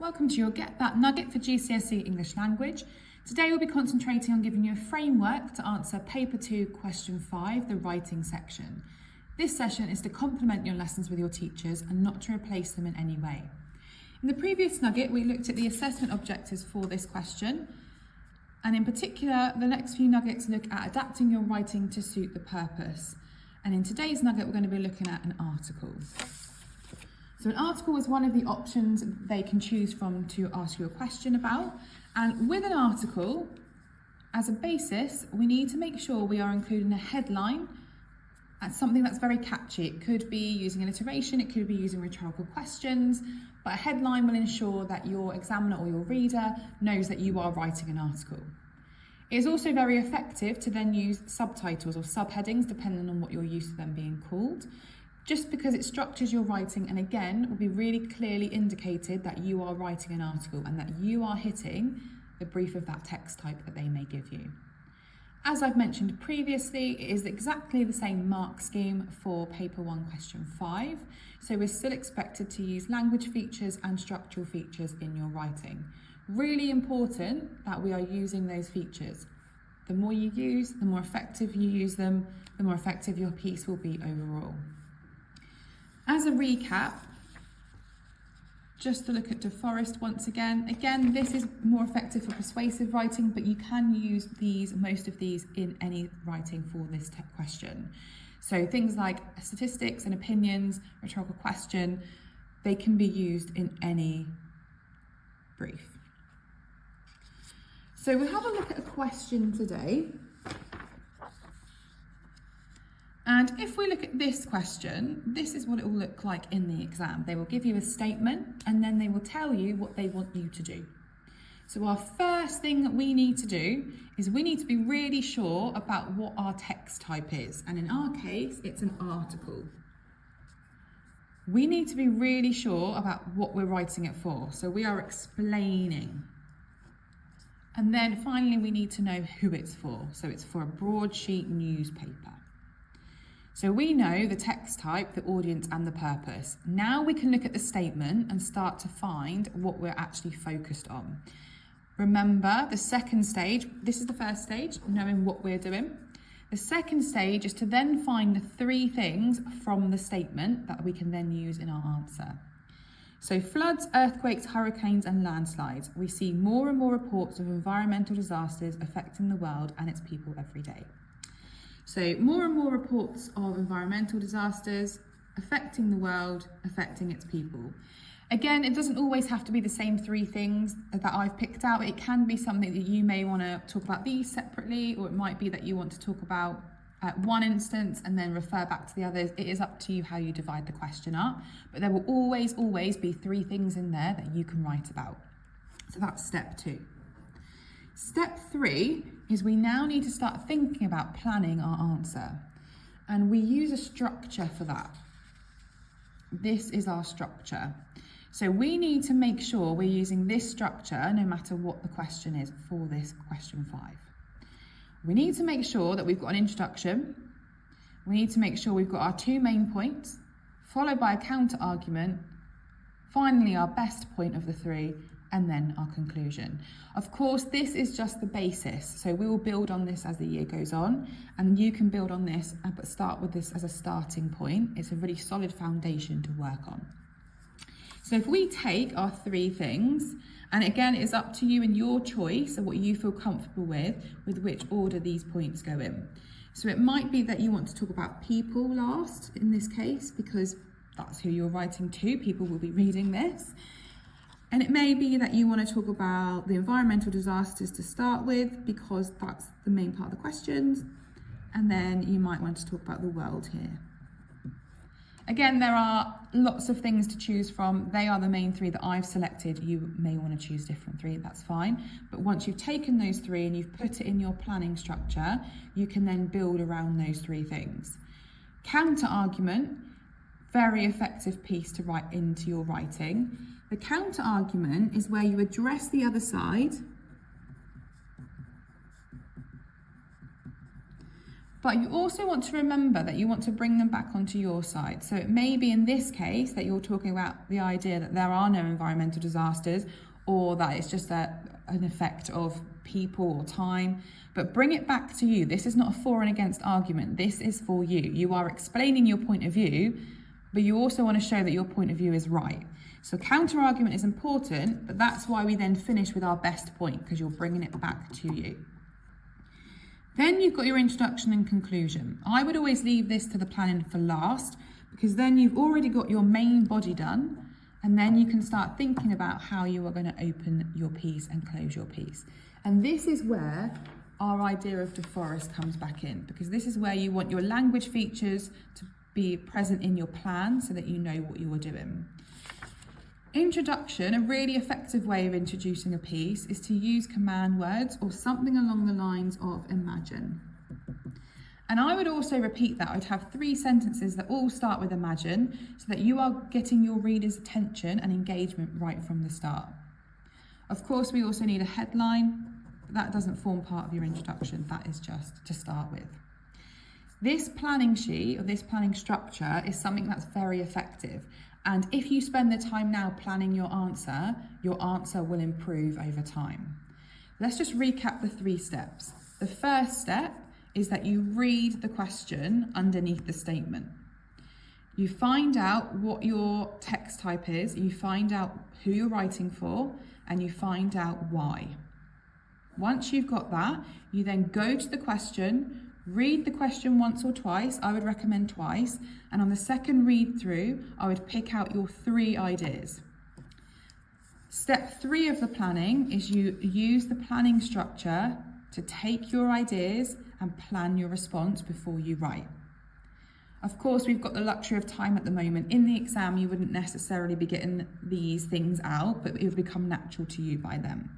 Welcome to your Get That Nugget for GCSE English Language. Today we'll be concentrating on giving you a framework to answer Paper 2, Question 5, the writing section. This session is to complement your lessons with your teachers and not to replace them in any way. In the previous nugget, we looked at the assessment objectives for this question, and in particular, the next few nuggets look at adapting your writing to suit the purpose. And in today's nugget, we're going to be looking at an article. So an article is one of the options they can choose from to ask you a question about. And with an article, as a basis, we need to make sure we are including a headline as something that's very catchy. It could be using alliteration, it could be using rhetorical questions, but a headline will ensure that your examiner or your reader knows that you are writing an article. It is also very effective to then use subtitles or subheadings, depending on what you're used to them being called, just because it structures your writing and again will be really clearly indicated that you are writing an article and that you are hitting the brief of that text type that they may give you. As I've mentioned previously, it is exactly the same mark scheme for Paper 1 Question 5, so we're still expected to use language features and structural features in your writing. Really important that we are using those features. The more you use, the more effective you use them, the more effective your piece will be overall. As a recap, just to look at DeForest once again, this is more effective for persuasive writing, but you can use most of these in any writing for this question. So things like statistics and opinions, rhetorical question, they can be used in any brief. So we'll have a look at a question today. And if we look at this question, this is what it will look like in the exam. They will give you a statement and then they will tell you what they want you to do. So our first thing that we need to do is we need to be really sure about what our text type is. And in our case, it's an article. We need to be really sure about what we're writing it for. So we are explaining. And then finally, we need to know who it's for. So it's for a broadsheet newspaper. So we know the text type, the audience and the purpose. Now we can look at the statement and start to find what we're actually focused on. Remember, the second stage, this is the first stage, knowing what we're doing. The second stage is to then find the three things from the statement that we can then use in our answer. So floods, earthquakes, hurricanes and landslides. We see more and more reports of environmental disasters affecting the world and its people every day. So more and more reports of environmental disasters affecting the world, affecting its people. Again, it doesn't always have to be the same three things that I've picked out. It can be something that you may want to talk about these separately, or it might be that you want to talk about one instance and then refer back to the others. It is up to you how you divide the question up, but there will always be three things in there that you can write about. So that's step 2. Step 3 is we now need to start thinking about planning our answer. And we use a structure for that. This is our structure. So we need to make sure we're using this structure no matter what the question is for this question 5. We need to make sure that we've got an introduction. We need to make sure we've got our 2 main points, followed by a counter argument, finally our best point of the 3, and then our conclusion. Of course, this is just the basis, so we will build on this as the year goes on, and you can build on this, but start with this as a starting point. It's a really solid foundation to work on. So if we take our 3 things, and again, it's up to you and your choice of what you feel comfortable with which order these points go in. So it might be that you want to talk about people last in this case, because that's who you're writing to. People will be reading this. And it may be that you want to talk about the environmental disasters to start with, because that's the main part of the questions. And then you might want to talk about the world here. Again, there are lots of things to choose from. They are the main 3 that I've selected. You may want to choose different 3, that's fine. But once you've taken those 3 and you've put it in your planning structure, you can then build around those 3 things. Counter argument, very effective piece to write into your writing. The counter argument is where you address the other side But you also want to remember that you want to bring them back onto your side. So it may be in this case that you're talking about the idea that there are no environmental disasters, or that it's just an effect of people or time. But bring it back to you. This is not a for and against argument. This is for you. You are explaining your point of view, but you also want to show that your point of view is right. So counter argument is important, but that's why we then finish with our best point, because you're bringing it back to you. Then you've got your introduction and conclusion. I would always leave this to the planning for last, because then you've already got your main body done, and then you can start thinking about how you are going to open your piece and close your piece. And this is where our idea of De Forest comes back in, because this is where you want your language features to be present in your plan so that you know what you are doing. Introduction, a really effective way of introducing a piece is to use command words or something along the lines of imagine. And I would also repeat that. I'd have 3 sentences that all start with imagine so that you are getting your reader's attention and engagement right from the start. Of course, we also need a headline, but that doesn't form part of your introduction. That is just to start with. This planning sheet or this planning structure is something that's very effective. And if you spend the time now planning your answer will improve over time. Let's just recap the 3 steps. The first step is that you read the question underneath the statement. You find out what your text type is, you find out who you're writing for, and you find out why. Once you've got that, you then go to the question, read the question once or twice. I would recommend twice. And on the second read through, I would pick out your 3 ideas. Step 3 of the planning is you use the planning structure to take your ideas and plan your response before you write. Of course, we've got the luxury of time at the moment. In the exam, you wouldn't necessarily be getting these things out, but it would become natural to you by then.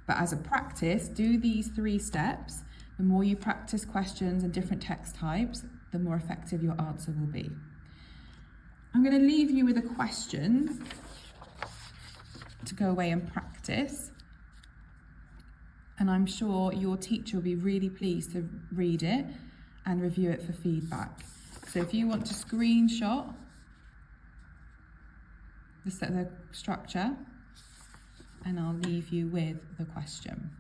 But as a practice, do these 3 steps. The more you practice questions and different text types, the more effective your answer will be. I'm going to leave you with a question to go away and practice. And I'm sure your teacher will be really pleased to read it and review it for feedback. So if you want to screenshot the structure, and I'll leave you with the question.